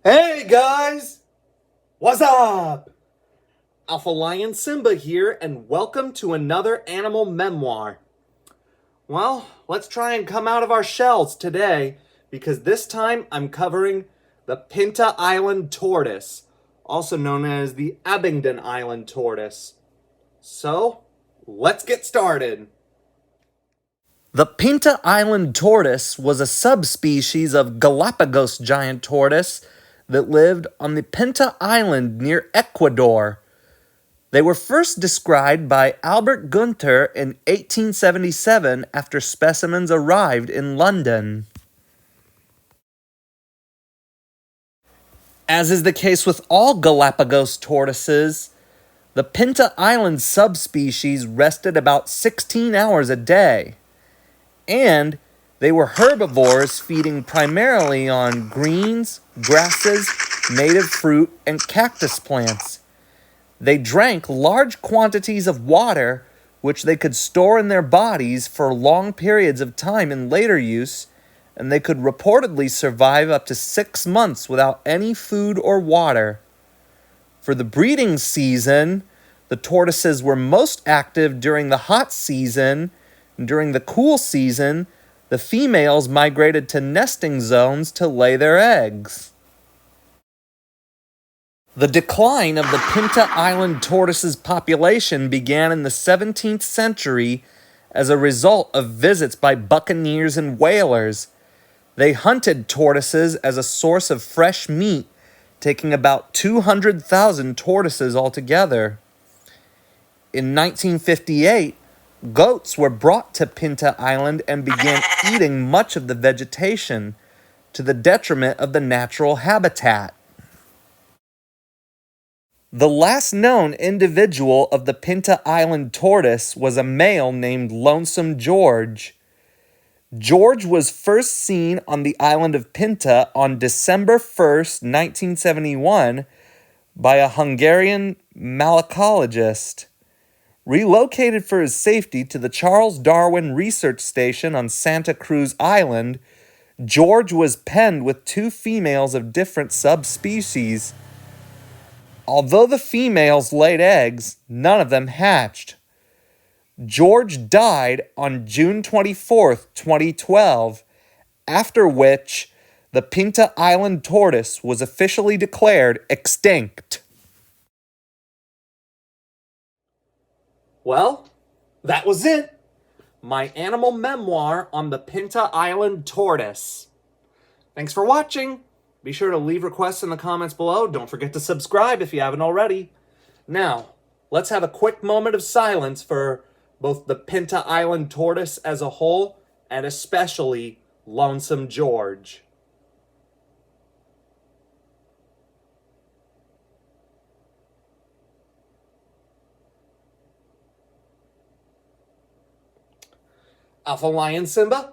Hey guys! What's up? Alpha Lion Simba here, and welcome to another animal memoir. Well, let's try and come out of our shells today, because this time I'm covering the Pinta Island Tortoise, also known as the Abingdon Island Tortoise. So, let's get started. The Pinta Island tortoise was a subspecies of Galapagos giant tortoise that lived on the Pinta Island near Ecuador. They were first described by Albert Gunther in 1877 after specimens arrived in London. As is the case with all Galapagos tortoises, the Pinta Island subspecies rested about 16 hours a day. And they were herbivores feeding primarily on greens, grasses, native fruit, and cactus plants. They drank large quantities of water, which they could store in their bodies for long periods of time in later use, and they could reportedly survive up to 6 months without any food or water. For the breeding season, the tortoises were most active during the hot season. During the cool season, the females migrated to nesting zones to lay their eggs. The decline of the Pinta Island tortoise's population began in the 17th century as a result of visits by buccaneers and whalers. They hunted tortoises as a source of fresh meat, taking about 200,000 tortoises altogether. In 1958, goats were brought to Pinta Island and began eating much of the vegetation, to the detriment of the natural habitat. The last known individual of the Pinta Island tortoise was a male named Lonesome George. George was first seen on the island of Pinta on December 1st, 1971, by a Hungarian malacologist. Relocated for his safety to the Charles Darwin Research Station on Santa Cruz Island, George was penned with 2 females of different subspecies. Although the females laid eggs, none of them hatched. George died on June 24th, 2012, after which the Pinta Island tortoise was officially declared extinct. Well, that was it. My animal memoir on the Pinta Island Tortoise. Thanks for watching. Be sure to leave requests in the comments below. Don't forget to subscribe if you haven't already. Now, let's have a quick moment of silence for both the Pinta Island Tortoise as a whole and especially Lonesome George. Alpha Lion Simba,